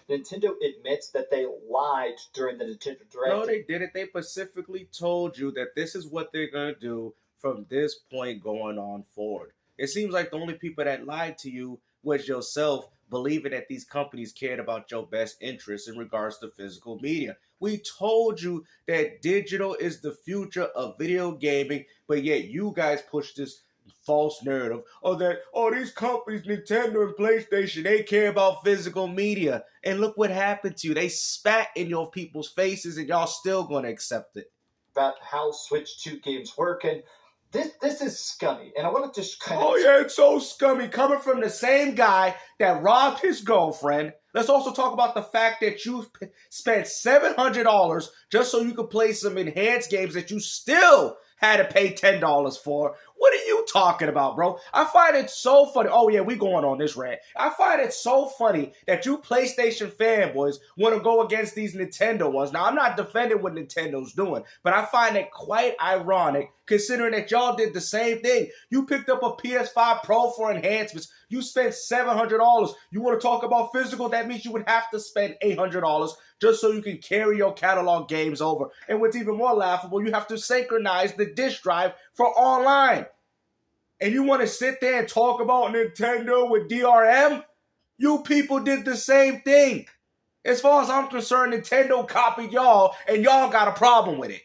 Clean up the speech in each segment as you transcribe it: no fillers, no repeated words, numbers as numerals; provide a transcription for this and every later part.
Nintendo admits that they lied during the Nintendo Direct. No, they didn't. They specifically told you that this is what they're going to do from this point going on forward. It seems like the only people that lied to you was yourself, believing that these companies cared about your best interests in regards to physical media. We told you that digital is the future of video gaming, but yet you guys push this false narrative these companies, Nintendo and PlayStation, they care about physical media. And look what happened to you. They spat in your people's faces and y'all still gonna accept it. About how Switch 2 games work, and this is scummy. And I want to just kind of... Oh yeah, it's so scummy. Coming from the same guy that robbed his girlfriend. Let's also talk about the fact that you spent $700 just so you could play some enhanced games that you still had to pay $10 for. What are you talking about, bro? I find it so funny. Oh, yeah, we going on this rant. I find it so funny that you PlayStation fanboys want to go against these Nintendo ones. Now, I'm not defending what Nintendo's doing, but I find it quite ironic considering that y'all did the same thing. You picked up a PS5 Pro for enhancements. You spent $700. You want to talk about physical? That means you would have to spend $800 just so you can carry your catalog games over. And what's even more laughable, you have to synchronize the disk drive for online. And you want to sit there and talk about Nintendo with DRM? You people did the same thing. As far as I'm concerned, Nintendo copied y'all, and y'all got a problem with it.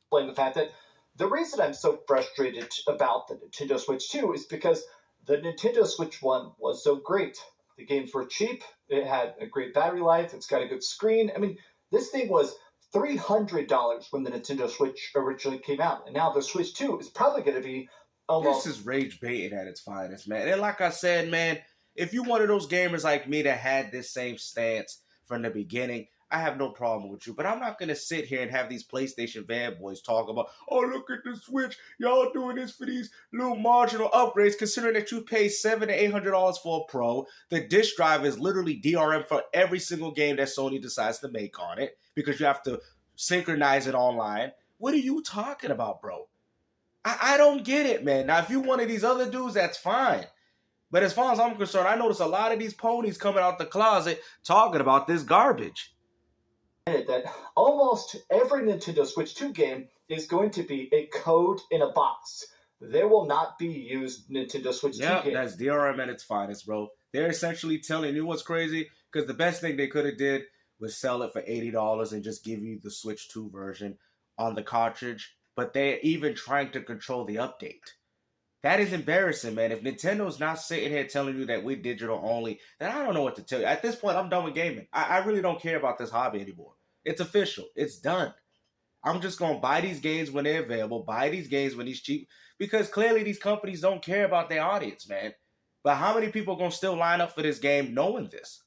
Blame the fact that the reason I'm so frustrated about the Nintendo Switch 2 is because the Nintendo Switch 1 was so great. The games were cheap, it had a great battery life, it's got a good screen. I mean, this thing was $300 when the Nintendo Switch originally came out, and now the Switch 2 is probably going to be almost... This is rage baiting at its finest, man. And like I said, man, if you're one of those gamers like me that had this same stance from the beginning, I have no problem with you. But I'm not going to sit here and have these PlayStation fanboys talk about, oh, look at the Switch. Y'all doing this for these little marginal upgrades, considering that you pay $700 to $800 for a Pro. The disc drive is literally DRM for every single game that Sony decides to make on it because you have to synchronize it online. What are you talking about, bro? I don't get it, man. Now, if you're one of these other dudes, that's fine. But as far as I'm concerned, I notice a lot of these ponies coming out the closet talking about this garbage. That almost every Nintendo Switch 2 game is going to be a code in a box. There will not be used Nintendo Switch 2 games. Yeah, that's DRM at its finest, bro. They're essentially telling you what's crazy, because the best thing they could have did was sell it for $80 and just give you the Switch 2 version on the cartridge. But they're even trying to control the update. That is embarrassing, man. If Nintendo's not sitting here telling you that we're digital only, then I don't know what to tell you. At this point, I'm done with gaming. I really don't care about this hobby anymore. It's official. It's done. I'm just going to buy these games when they're available, buy these games when it's cheap, because clearly these companies don't care about their audience, man. But how many people are going to still line up for this game knowing this?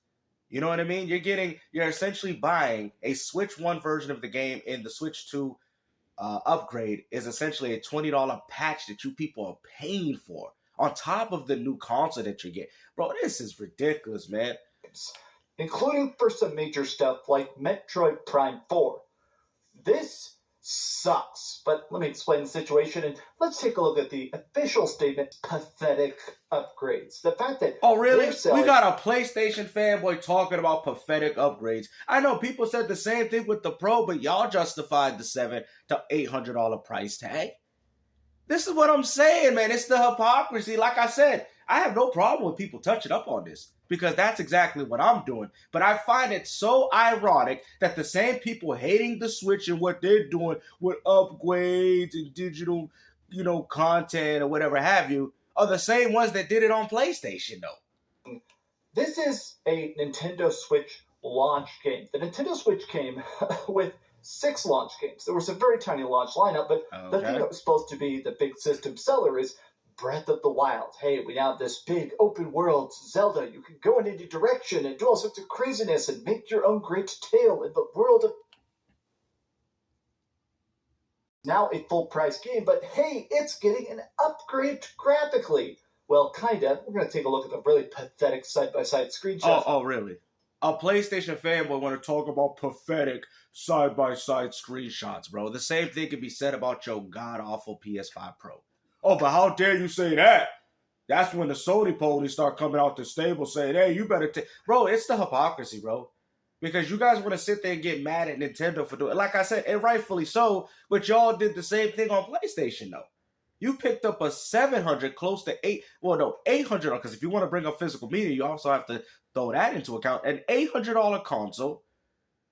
You know what I mean? You're essentially buying a Switch 1 version of the game, and the Switch 2 upgrade is essentially a $20 patch that you people are paying for on top of the new console that you get. Bro, this is ridiculous, man. Including for some major stuff like Metroid Prime 4. This sucks, but let me explain the situation, and let's take a look at the official statement. Pathetic upgrades. The fact that... Oh, really? We got a PlayStation fanboy talking about pathetic upgrades. I know people said the same thing with the Pro, but y'all justified the $700 to $800 price tag. This is what I'm saying, man. It's the hypocrisy. Like I said, I have no problem with people touching up on this, because that's exactly what I'm doing. But I find it so ironic that the same people hating the Switch and what they're doing with upgrades and digital, content or whatever have you, are the same ones that did it on PlayStation, though. This is a Nintendo Switch launch game. The Nintendo Switch came with 6 launch games. There was a very tiny launch lineup, but the thing that was supposed to be the big system seller is Breath of the Wild. Hey, we now have this big open world Zelda. You can go in any direction and do all sorts of craziness and make your own great tale in the world of... Now a full price game, but hey, it's getting an upgrade graphically. Well, kinda. We're going to take a look at the really pathetic side-by-side screenshots. Oh, really? A PlayStation fanboy want to talk about pathetic side-by-side screenshots, bro. The same thing can be said about your god-awful PS5 Pro. Oh, but how dare you say that? That's when the Sony ponies start coming out the stable saying, hey, you better take... Bro, it's the hypocrisy, bro. Because you guys want to sit there and get mad at Nintendo for doing it. Like I said, and rightfully so, but y'all did the same thing on PlayStation, though. You picked up a 700, close to 800, because if you want to bring up physical media, you also have to throw that into account. An $800 console,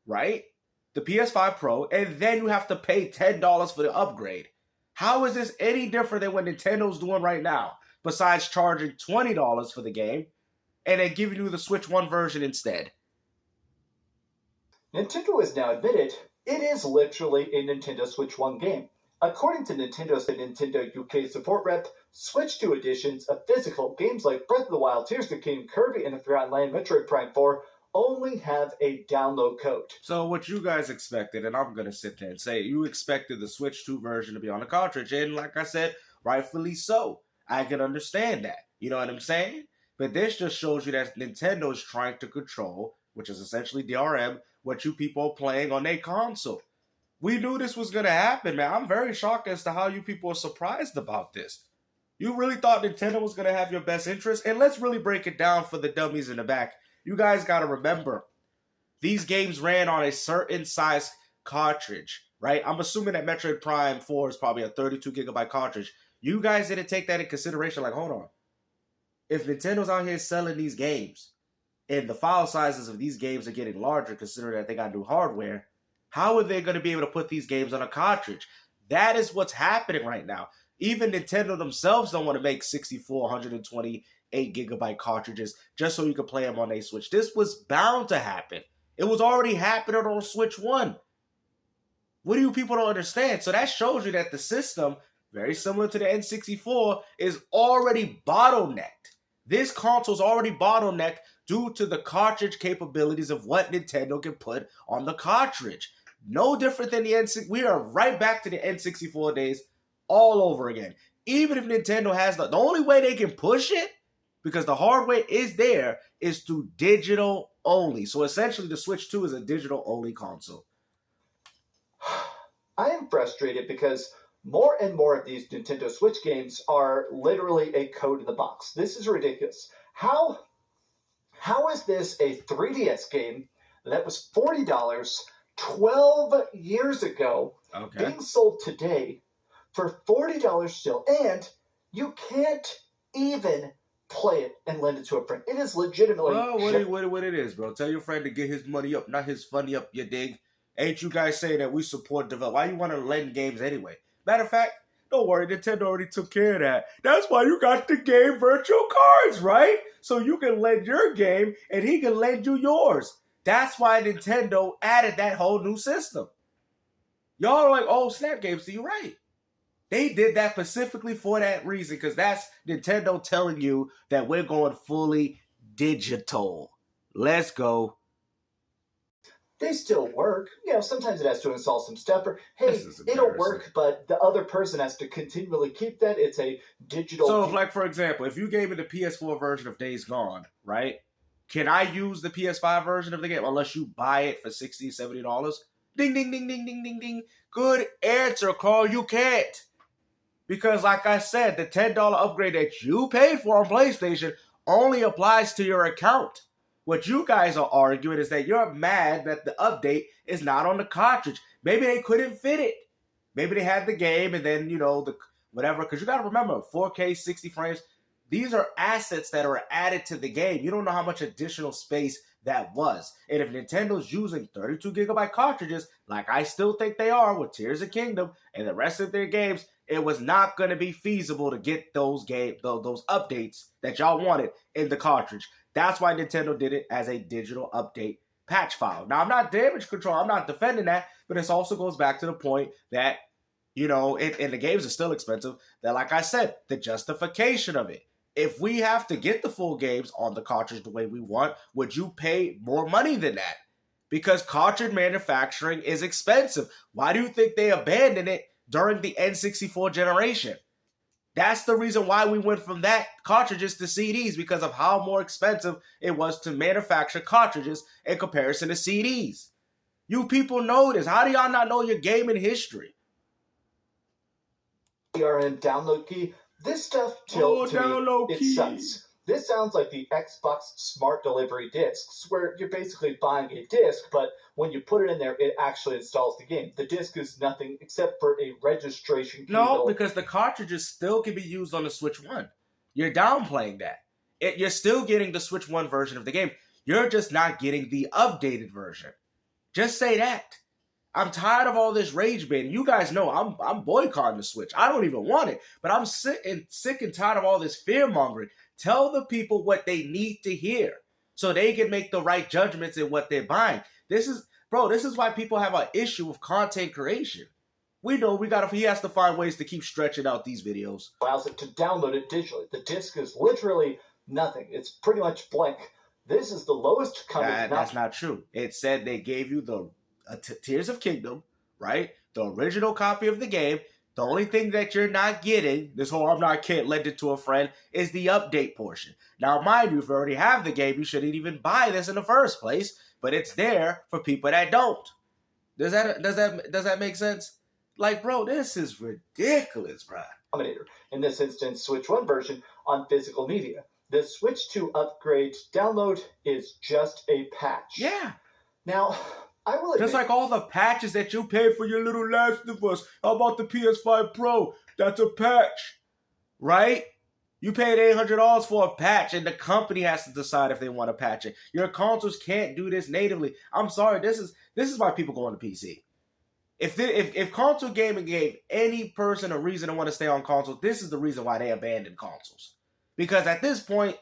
right? The PS5 Pro, and then you have to pay $10 for the upgrade. How is this any different than what Nintendo's doing right now? Besides charging $20 for the game, and then giving you the Switch 1 version instead. Nintendo has now admitted it is literally a Nintendo Switch 1 game. According to Nintendo's Nintendo UK support rep, Switch 2 editions of physical games like Breath of the Wild, Tears of the Kingdom, Kirby and the Forgotten Land, Metroid Prime 4 only have a download code. So what you guys expected, and I'm going to sit there and say, you expected the Switch 2 version to be on the cartridge, and like I said, rightfully so. I can understand that. You know what I'm saying? But this just shows you that Nintendo is trying to control, which is essentially DRM, what you people are playing on their console. We knew this was going to happen, man. I'm very shocked as to how you people are surprised about this. You really thought Nintendo was going to have your best interest? And let's really break it down for the dummies in the back. You guys got to remember, these games ran on a certain size cartridge, right? I'm assuming that Metroid Prime 4 is probably a 32 gigabyte cartridge. You guys didn't take that in consideration. Like, hold on. If Nintendo's out here selling these games, and the file sizes of these games are getting larger, considering that they got new hardware, how are they going to be able to put these games on a cartridge? That is what's happening right now. Even Nintendo themselves don't want to make 64, 128 gigabyte cartridges just so you can play them on a Switch. This was bound to happen. It was already happening on Switch 1. What do you people don't understand? So that shows you that the system, very similar to the N64, is already bottlenecked. This console's already bottlenecked due to the cartridge capabilities of what Nintendo can put on the cartridge. No different than the N64. We are right back to the N64 days all over again. Even if Nintendo has the only way they can push it, because the hardware is there, is through digital only. So essentially the Switch 2 is a digital only console. I am frustrated because more and more of these Nintendo Switch games are literally a code in the box. This is ridiculous. How is this a 3DS game that was $40 12 years ago being sold today for $40 still, and you can't even play it and lend it to a friend? It is legitimately... Well, what it is, bro. Tell your friend to get his money up, not his funny up, you dig? Ain't you guys saying that we support development? Why you want to lend games anyway? Matter of fact, don't worry, Nintendo already took care of that. That's why you got the game virtual cards, right? So you can lend your game and he can lend you yours. That's why Nintendo added that whole new system. Y'all are like, oh, Snap Games, so you're right. They did that specifically for that reason, because that's Nintendo telling you that we're going fully digital. Let's go. They still work. You know, sometimes it has to install some stuff, or hey, it'll work, but the other person has to continually keep that. It's a digital... So, like, for example, if you gave me the PS4 version of Days Gone, right? Can I use the PS5 version of the game unless you buy it for $60, $70? Ding, ding, ding, ding, ding, ding, ding. Good answer, Carl. You can't. Because, like I said, the $10 upgrade that you paid for on PlayStation only applies to your account. What you guys are arguing is that you're mad that the update is not on the cartridge. Maybe they couldn't fit it. Maybe they had the game and then, you know, the whatever. Because you got to remember, 4K, 60 frames, these are assets that are added to the game. You don't know how much additional space that was. And if Nintendo's using 32 gigabyte cartridges, like I still think they are with Tears of Kingdom and the rest of their games, it was not going to be feasible to get those updates that y'all wanted in the cartridge. That's why Nintendo did it as a digital update patch file. Now, I'm not damage control. I'm not defending that, but this also goes back to the point that, you know, and the games are still expensive, that, like I said, the justification of it. If we have to get the full games on the cartridge the way we want, would you pay more money than that? Because cartridge manufacturing is expensive. Why do you think they abandoned it during the N64 generation? That's the reason why we went from that cartridges to CDs, because of how more expensive it was to manufacture cartridges in comparison to CDs. You people know this. How do y'all not know your gaming history? DRM download key. This stuff, to me, it sucks. This sounds like the Xbox Smart Delivery discs, where you're basically buying a disc, but when you put it in there, it actually installs the game. The disc is nothing except for a registration key. No, because the cartridges still can be used on the Switch 1. You're downplaying that. You're still getting the Switch 1 version of the game. You're just not getting the updated version. Just say that. I'm tired of all this rage baiting. You guys know I'm boycotting the Switch. I don't even want it. But I'm sick and tired of all this fear-mongering. Tell the people what they need to hear so they can make the right judgments in what they're buying. This is why people have an issue with content creation. We know he has to find ways to keep stretching out these videos. Allows it to download it digitally. The disc is literally nothing. It's pretty much blank. This is the lowest coming. That's not true. It said they gave you the Tears of Kingdom, right? The original copy of the game. The only thing that you're not getting, this whole can't lend it to a friend, is the update portion. Now, mind you, if you already have the game, you shouldn't even buy this in the first place, but it's there for people that don't. Does that make sense? Like, bro, this is ridiculous, bro. In this instance, Switch 1 version on physical media. The Switch 2 upgrade download is just a patch. Yeah. Now, I will admit, just like all the patches that you paid for your little Last of Us. How about the PS5 Pro? That's a patch, right? You paid $800 for a patch, and the company has to decide if they want to patch it. Your consoles can't do this natively. I'm sorry. This is why people go on the PC. If console gaming gave any person a reason to want to stay on console, this is the reason why they abandoned consoles. Because at this point,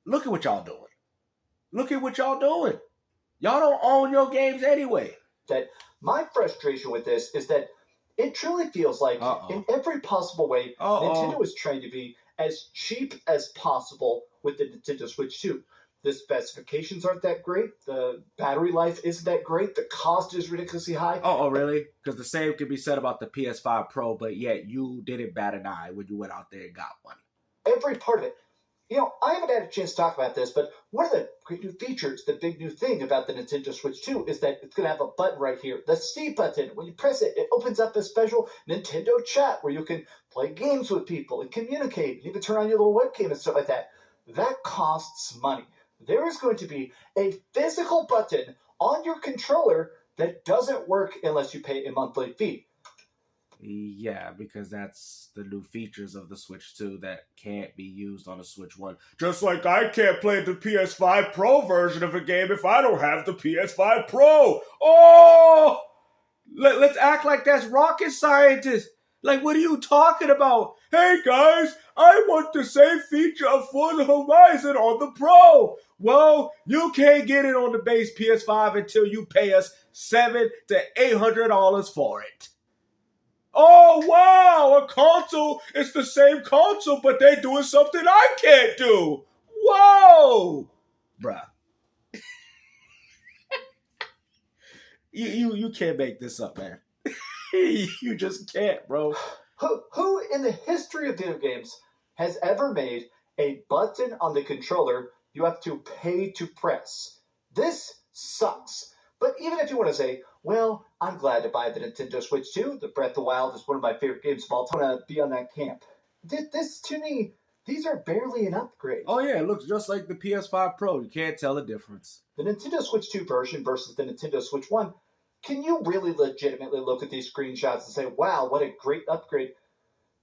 look at what y'all doing. Look at what y'all doing. Y'all don't own your games anyway. That my frustration with this is that it truly feels like in every possible way, Nintendo is trying to be as cheap as possible with the Nintendo Switch 2. The specifications aren't that great. The battery life isn't that great. The cost is ridiculously high. Oh, really? Because the same could be said about the PS5 Pro, but yet you didn't bat an eye when you went out there and got one. Every part of it. I haven't had a chance to talk about this, but one of the great new features, the big new thing about the Nintendo Switch 2 is that it's going to have a button right here, the C button. When you press it, it opens up a special Nintendo chat where you can play games with people and communicate, and even turn on your little webcam and stuff like that. That costs money. There is going to be a physical button on your controller that doesn't work unless you pay a monthly fee. Yeah, because that's the new features of the Switch 2 that can't be used on a Switch 1. Just like I can't play the PS5 Pro version of a game if I don't have the PS5 Pro. Oh! Let's act like that's rocket scientist. Like, what are you talking about? Hey, guys, I want the same feature of Forza Horizon on the Pro. Well, you can't get it on the base PS5 until you pay us $700 to $800 for it. Oh, wow, a console is the same console, but they're doing something I can't do. Whoa! Bruh. you can't make this up, man. You just can't, bro. Who in the history of video games has ever made a button on the controller you have to pay to press? This sucks. But even if you want to say, well, I'm glad to buy the Nintendo Switch 2. The Breath of the Wild is one of my favorite games of all time. I want to be on that camp. This, to me, these are barely an upgrade. Oh, yeah, it looks just like the PS5 Pro. You can't tell the difference. The Nintendo Switch 2 version versus the Nintendo Switch 1. Can you really legitimately look at these screenshots and say, wow, what a great upgrade?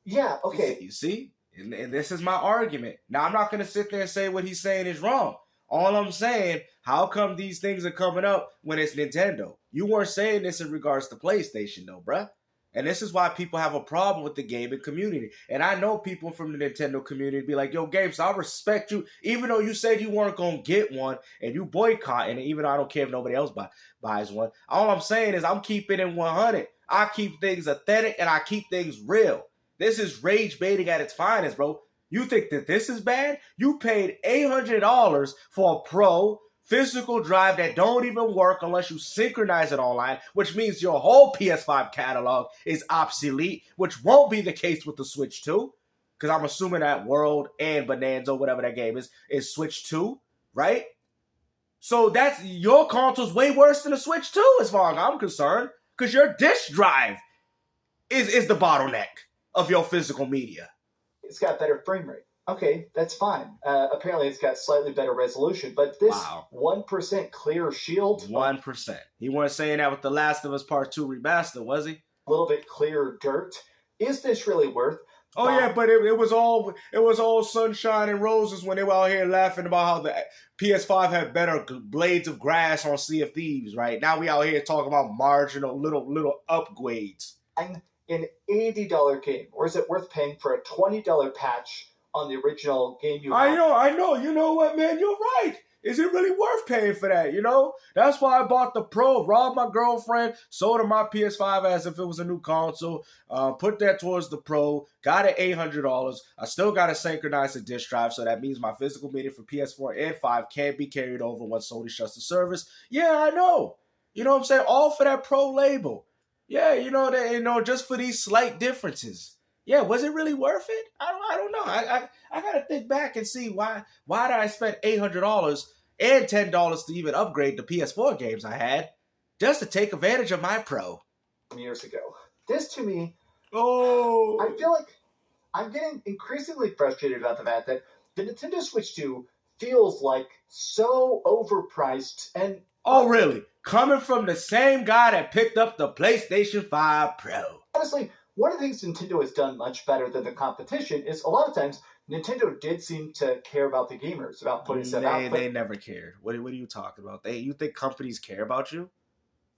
Yeah, okay. You see? And this is my argument. Now, I'm not going to sit there and say what he's saying is wrong. All I'm saying, how come these things are coming up when it's Nintendo? You weren't saying this in regards to PlayStation, though, bruh. And this is why people have a problem with the gaming community. And I know people from the Nintendo community be like, yo, Games, I respect you. Even though you said you weren't going to get one and you boycott, and even though I don't care if nobody else buys one. All I'm saying is I'm keeping it 100. I keep things authentic and I keep things real. This is rage baiting at its finest, bro. You think that this is bad? You paid $800 for a Pro physical drive that don't even work unless you synchronize it online, which means your whole PS5 catalog is obsolete, which won't be the case with the Switch 2, because I'm assuming that World and Bonanza, whatever that game is Switch 2, right? So that's your console's way worse than the Switch 2 as far as I'm concerned, because your disk drive is the bottleneck of your physical media. it's got better frame rate. Okay, that's fine. Apparently, it's got slightly better resolution, but this 1% clear shield... 1%. He wasn't saying that with The Last of Us Part 2 remaster, was he? A little bit clearer dirt. Is this really worth... Oh yeah, but it was all sunshine and roses when they were out here laughing about how the PS5 had better blades of grass on Sea of Thieves, right? Now we out here talking about marginal little upgrades. An $80 game, or is it worth paying for a $20 patch on the original game you have? I know. You know what, man? You're right. Is it really worth paying for that, you know? That's why I bought the Pro, robbed my girlfriend, sold her my PS5 as if it was a new console, put that towards the Pro, got it $800. I still got to synchronize the disk drive, so that means my physical media for PS4 and 5 can't be carried over once Sony shuts the service. Yeah, I know. You know what I'm saying? All for that Pro label. Yeah, just for these slight differences. Yeah, was it really worth it? I don't know. I gotta think back and see why did I spend $800 and $10 to even upgrade the PS4 games I had just to take advantage of my Pro years ago. This to me, I feel like I'm getting increasingly frustrated about the fact that the Nintendo Switch 2 feels like so overpriced and... Oh, really? Coming from the same guy that picked up the PlayStation 5 Pro. Honestly, one of the things Nintendo has done much better than the competition is a lot of times Nintendo did seem to care about the gamers, about putting stuff out. They never cared. What are you talking about? You think companies care about you?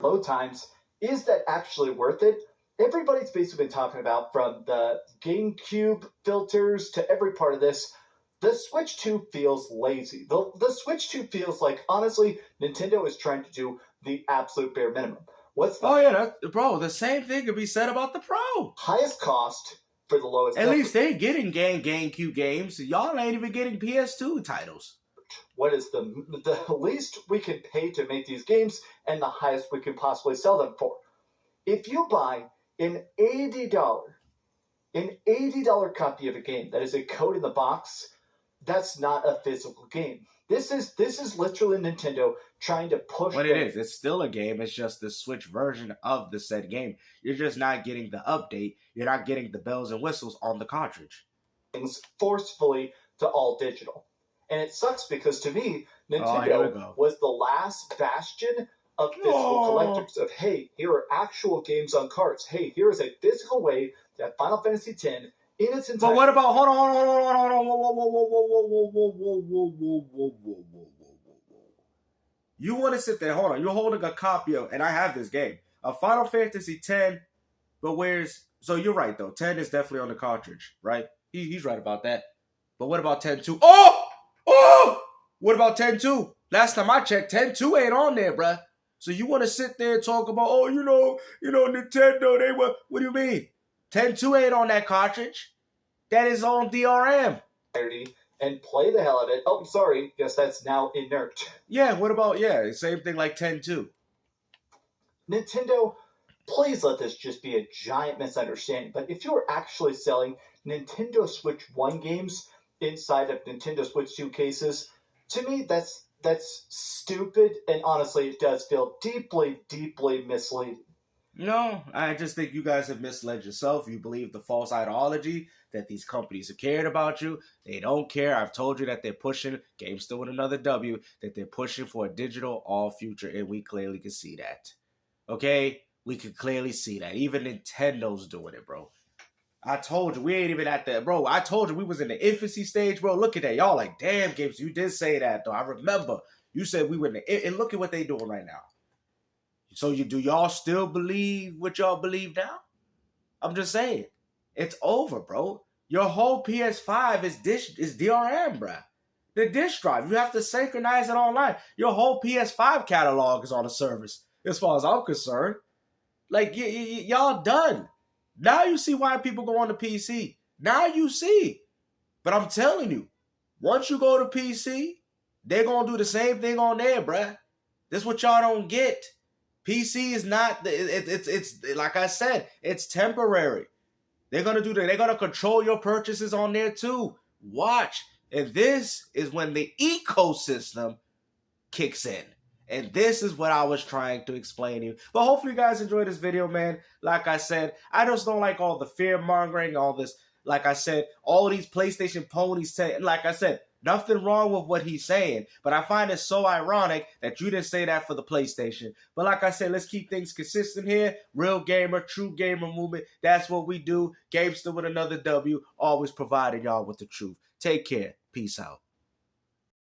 Load times, is that actually worth it? Everybody's basically been talking about, from the GameCube filters to every part of this, the Switch 2 feels lazy. The Switch 2 feels like, honestly, Nintendo is trying to do the absolute bare minimum. Bro, the same thing could be said about the Pro. Highest cost for the lowest... At least they getting GameCube games. Y'all ain't even getting PS2 titles. What is the least we can pay to make these games and the highest we can possibly sell them for? If you buy an $80 copy of a game that is a code in the box, that's not a physical game. This is literally Nintendo trying to push... What it is, it's still a game. It's just the Switch version of the said game. You're just not getting the update. You're not getting the bells and whistles on the cartridge. Things forcefully to all digital. And it sucks because, to me, Nintendo was the last bastion of physical collectors. Of, hey, here are actual games on carts. Hey, here is a physical way that Final Fantasy X... in its entirety. But what about... Hold on. You want to sit there, hold on. You're holding a copy of, and I have this game, a Final Fantasy X, but where's... So you're right, though. 10 is definitely on the cartridge, right? He's right about that. But what about 10-2? Oh! What about 10-2? Last time I checked, 10-2 ain't on there, bruh. So you want to sit there and talk about, Nintendo, they were... What do you mean? 10-2 ain't on that cartridge. That is on DRM. And play the hell out of it. Oh, sorry. Guess that's now inert. Yeah, what about... Yeah, same thing like 10-2. Nintendo, please let this just be a giant misunderstanding. But if you were actually selling Nintendo Switch 1 games inside of Nintendo Switch 2 cases, to me, that's stupid. And honestly, it does feel deeply, deeply misleading. No, I just think you guys have misled yourself. You believe the false ideology that these companies have cared about you. They don't care. I've told you that they're pushing, game still with another W, that they're pushing for a digital all future, and we clearly can see that. Okay? We can clearly see that. Even Nintendo's doing it, bro. I told you, we ain't even at the... Bro, I told you we was in the infancy stage, bro. Look at that. Y'all like, damn, Games, you did say that, though. I remember. You said we were in the... And look at what they doing right now. So do y'all still believe what y'all believe now? I'm just saying. It's over, bro. Your whole PS5 is DRM, bruh. The disk drive, you have to synchronize it online. Your whole PS5 catalog is on the service, as far as I'm concerned. Like, y'all done. Now you see why people go on the PC. Now you see. But I'm telling you, once you go to PC, they're going to do the same thing on there, bruh. This is what y'all don't get. PC is not, it's like I said, it's temporary. They're going to control your purchases on there too. Watch. And this is when the ecosystem kicks in. And this is what I was trying to explain to you. But hopefully you guys enjoyed this video, man. Like I said, I just don't like all the fear mongering, all this like I said, all of these PlayStation ponies say, like I said, nothing wrong with what he's saying, but I find it so ironic that you didn't say that for the PlayStation. But like I said, let's keep things consistent here. Real gamer, true gamer movement. That's what we do. Gamester with another W, always providing y'all with the truth. Take care. Peace out.